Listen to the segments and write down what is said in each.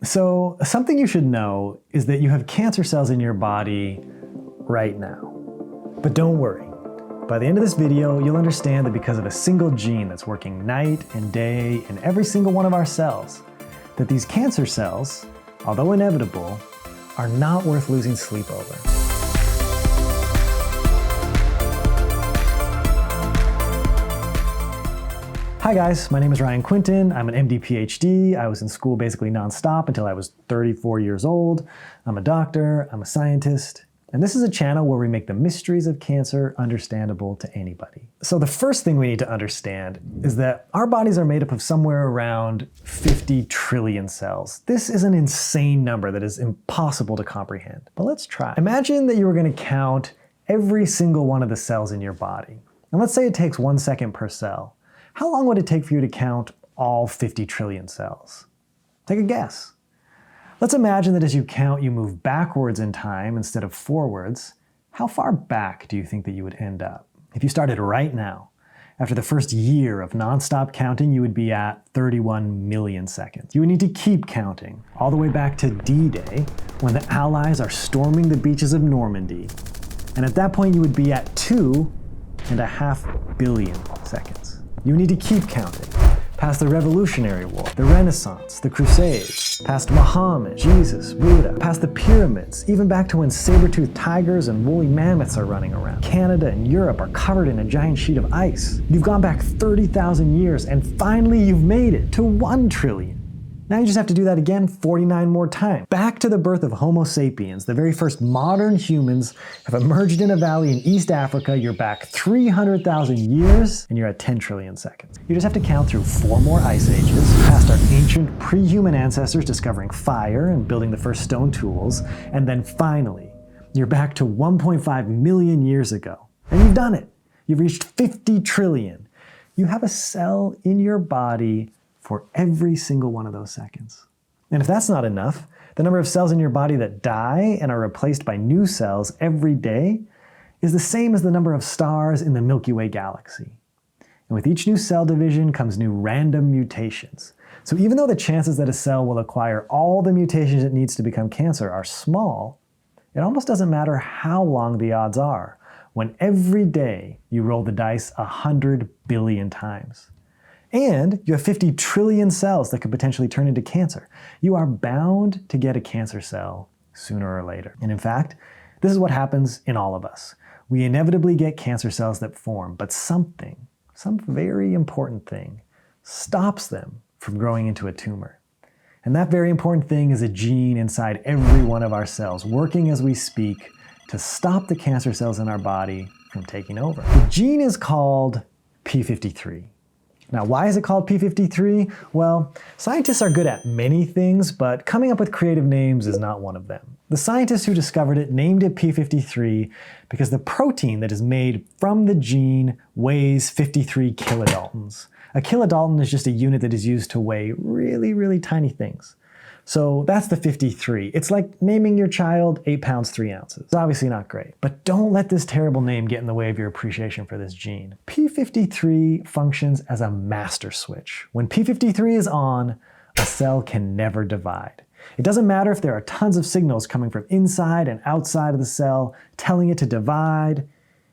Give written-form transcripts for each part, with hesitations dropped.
So something you should know is that you have cancer cells in your body right now. But don't worry. By the end of this video, you'll understand that because of a single gene that's working night and day in every single one of our cells, that these cancer cells, although inevitable, are not worth losing sleep over. Hi guys, my name is Ryan Quinton. I'm an MD PhD. I was in school basically nonstop until I was 34 years old. I'm a doctor, I'm a scientist, and this is a channel where we make the mysteries of cancer understandable to anybody. So the first thing we need to understand is that our bodies are made up of somewhere around 50 trillion cells. This is an insane number that is impossible to comprehend, but let's try. Imagine that you were going to count every single one of the cells in your body. And let's say it takes 1 second per cell. How long would it take for you to count all 50 trillion cells? Take a guess. Let's imagine that as you count, you move backwards in time instead of forwards. How far back do you think that you would end up? If you started right now, after the first year of nonstop counting, you would be at 31 million seconds. You would need to keep counting, all the way back to D-Day, when the Allies are storming the beaches of Normandy. And at that point, you would be at 2.5 billion seconds. You need to keep counting, past the Revolutionary War, the Renaissance, the Crusades, past Muhammad, Jesus, Buddha, past the pyramids, even back to when saber-toothed tigers and woolly mammoths are running around. Canada and Europe are covered in a giant sheet of ice. You've gone back 30,000 years, and finally you've made it to 1 trillion. Now you just have to do that again 49 more times. Back to the birth of Homo sapiens, the very first modern humans have emerged in a valley in East Africa. You're back 300,000 years, and you're at 10 trillion seconds. You just have to count through 4 more ice ages, past our ancient pre-human ancestors discovering fire and building the first stone tools, and then finally, you're back to 1.5 million years ago. And you've done it. You've reached 50 trillion. You have a cell in your body for every single one of those seconds. And if that's not enough, the number of cells in your body that die and are replaced by new cells every day is the same as the number of stars in the Milky Way galaxy. And with each new cell division comes new random mutations. So even though the chances that a cell will acquire all the mutations it needs to become cancer are small, it almost doesn't matter how long the odds are when every day you roll the dice 100 billion times. And you have 50 trillion cells that could potentially turn into cancer. You are bound to get a cancer cell sooner or later. And in fact, this is what happens in all of us. We inevitably get cancer cells that form, but some very important thing, stops them from growing into a tumor. And that very important thing is a gene inside every one of our cells, working as we speak to stop the cancer cells in our body from taking over. The gene is called P53. Now, why is it called P53? Well, scientists are good at many things, but coming up with creative names is not one of them. The scientists who discovered it named it P53 because the protein that is made from the gene weighs 53 kilodaltons. A kilodalton is just a unit that is used to weigh really, really tiny things. So that's the 53. It's like naming your child 8 pounds 3 ounces. It's obviously not great, but don't let this terrible name get in the way of your appreciation for this gene. P53 functions as a master switch. When P53 is on, a cell can never divide. It doesn't matter if there are tons of signals coming from inside and outside of the cell telling it to divide.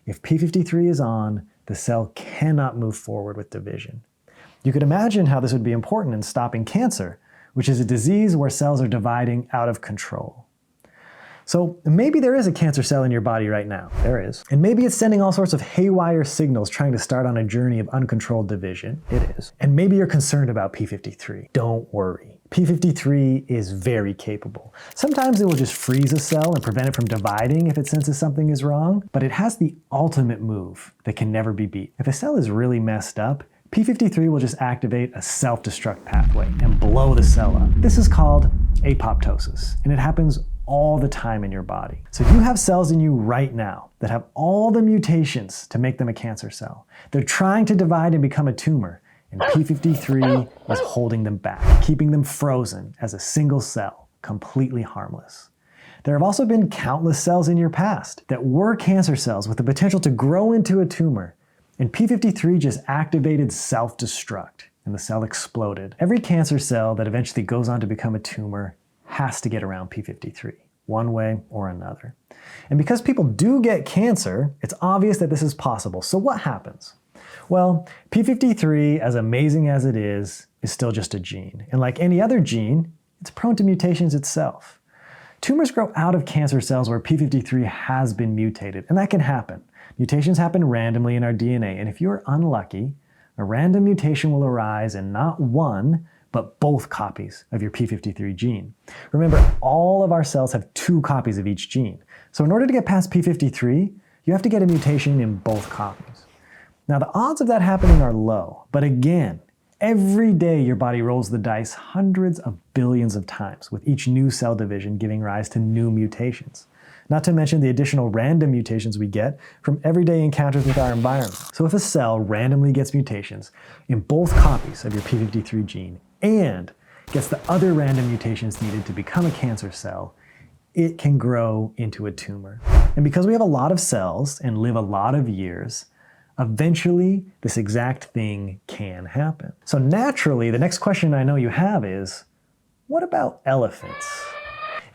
If P53 is on, the cell cannot move forward with division. You could imagine how this would be important in stopping cancer, which is a disease where cells are dividing out of control. So maybe there is a cancer cell in your body right now. There is. And maybe it's sending all sorts of haywire signals trying to start on a journey of uncontrolled division. It is. And maybe you're concerned about P53. Don't worry. P53 is very capable. Sometimes it will just freeze a cell and prevent it from dividing if it senses something is wrong, but it has the ultimate move that can never be beat. If a cell is really messed up, P53 will just activate a self-destruct pathway and blow the cell up. This is called apoptosis, and it happens all the time in your body. So you have cells in you right now that have all the mutations to make them a cancer cell. They're trying to divide and become a tumor, and P53 is holding them back, keeping them frozen as a single cell, completely harmless. There have also been countless cells in your past that were cancer cells with the potential to grow into a tumor, and P53 just activated self-destruct and the cell exploded. Every cancer cell that eventually goes on to become a tumor has to get around p53, one way or another. And because people do get cancer, it's obvious that this is possible. So what happens? Well, p53, as amazing as it is still just a gene. And like any other gene, it's prone to mutations itself. Tumors grow out of cancer cells where p53 has been mutated, and that can happen. Mutations happen randomly in our DNA, and if you're unlucky, a random mutation will arise in not one, but both copies of your p53 gene. Remember, all of our cells have 2 copies of each gene. So in order to get past p53, you have to get a mutation in both copies. Now the odds of that happening are low, but again, every day your body rolls the dice hundreds of billions of times, with each new cell division giving rise to new mutations. Not to mention the additional random mutations we get from everyday encounters with our environment. So if a cell randomly gets mutations in both copies of your p53 gene and gets the other random mutations needed to become a cancer cell, it can grow into a tumor. And because we have a lot of cells and live a lot of years, eventually this exact thing can happen. So naturally, the next question I know you have is, what about elephants?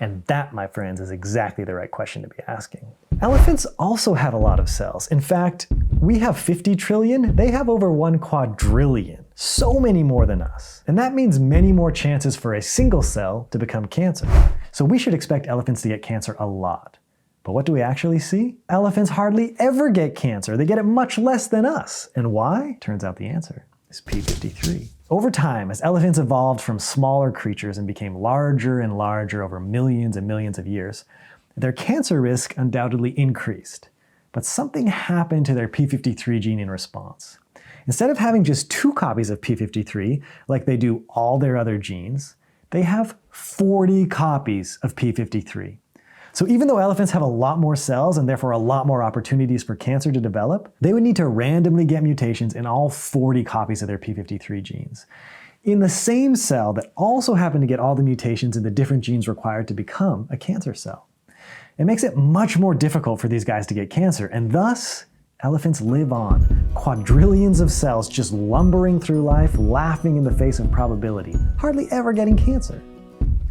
And that, my friends, is exactly the right question to be asking. Elephants also have a lot of cells. In fact, we have 50 trillion, they have over 1 quadrillion. So many more than us. And that means many more chances for a single cell to become cancer. So we should expect elephants to get cancer a lot. But what do we actually see? Elephants hardly ever get cancer. They get it much less than us. And why? Turns out the answer is p53. Over time, as elephants evolved from smaller creatures and became larger and larger over millions and millions of years, their cancer risk undoubtedly increased. But something happened to their p53 gene in response. Instead of having just 2 copies of p53, like they do all their other genes, they have 40 copies of p53. So even though elephants have a lot more cells and therefore a lot more opportunities for cancer to develop, they would need to randomly get mutations in all 40 copies of their p53 genes, in the same cell that also happen to get all the mutations in the different genes required to become a cancer cell. It makes it much more difficult for these guys to get cancer, and thus, elephants live on, quadrillions of cells just lumbering through life, laughing in the face of probability, hardly ever getting cancer.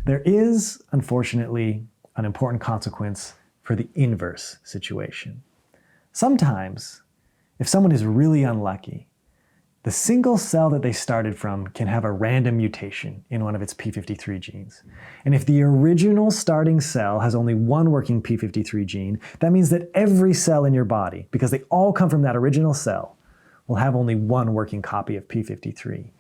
There is, unfortunately, an important consequence for the inverse situation. Sometimes, if someone is really unlucky, the single cell that they started from can have a random mutation in one of its p53 genes. And if the original starting cell has only 1 working p53 gene, that means that every cell in your body, because they all come from that original cell, will have only 1 working copy of p53.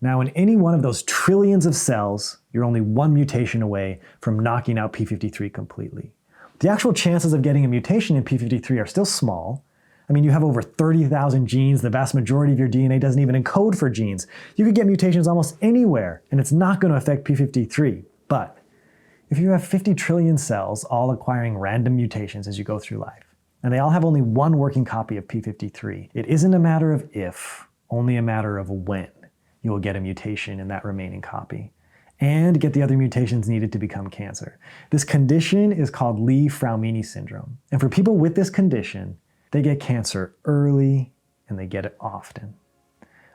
Now, in any one of those trillions of cells, you're only 1 mutation away from knocking out p53 completely. The actual chances of getting a mutation in p53 are still small. I mean, you have over 30,000 genes, the vast majority of your DNA doesn't even encode for genes. You could get mutations almost anywhere, and it's not going to affect p53. But if you have 50 trillion cells all acquiring random mutations as you go through life, and they all have only 1 working copy of p53, it isn't a matter of if, only a matter of when you will get a mutation in that remaining copy and get the other mutations needed to become cancer. This condition is called Li-Fraumeni syndrome. And for people with this condition, they get cancer early and they get it often.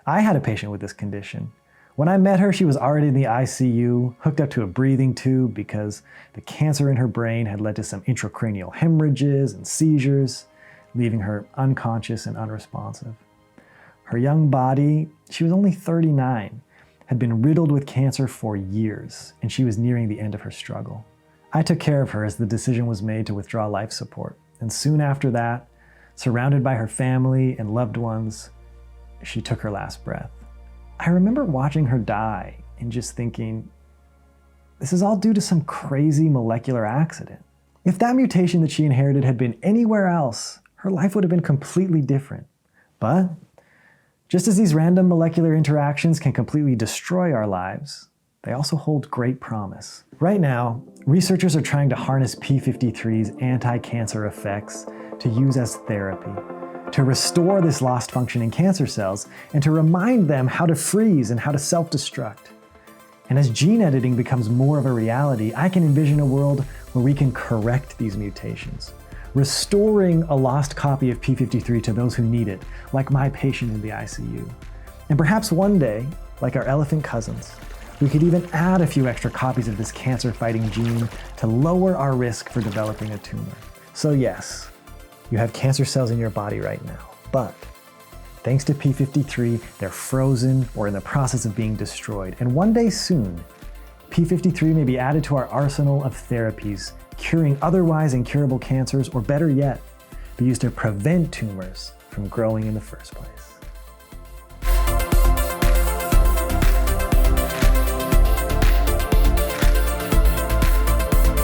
I had a patient with this condition. When I met her, she was already in the ICU, hooked up to a breathing tube because the cancer in her brain had led to some intracranial hemorrhages and seizures, leaving her unconscious and unresponsive. Her young body, she was only 39, had been riddled with cancer for years, and she was nearing the end of her struggle. I took care of her as the decision was made to withdraw life support, and soon after that, surrounded by her family and loved ones, she took her last breath. I remember watching her die and just thinking, this is all due to some crazy molecular accident. If that mutation that she inherited had been anywhere else, her life would have been completely different. But just as these random molecular interactions can completely destroy our lives, they also hold great promise. Right now, researchers are trying to harness p53's anti-cancer effects to use as therapy, to restore this lost function in cancer cells, and to remind them how to freeze and how to self-destruct. And as gene editing becomes more of a reality, I can envision a world where we can correct these mutations, restoring a lost copy of p53 to those who need it, like my patient in the ICU. And perhaps one day, like our elephant cousins. We could even add a few extra copies of this cancer-fighting gene to lower our risk for developing a tumor. So yes, you have cancer cells in your body right now, but thanks to P53, they're frozen or in the process of being destroyed. And one day soon, P53 may be added to our arsenal of therapies, curing otherwise incurable cancers, or better yet, be used to prevent tumors from growing in the first place.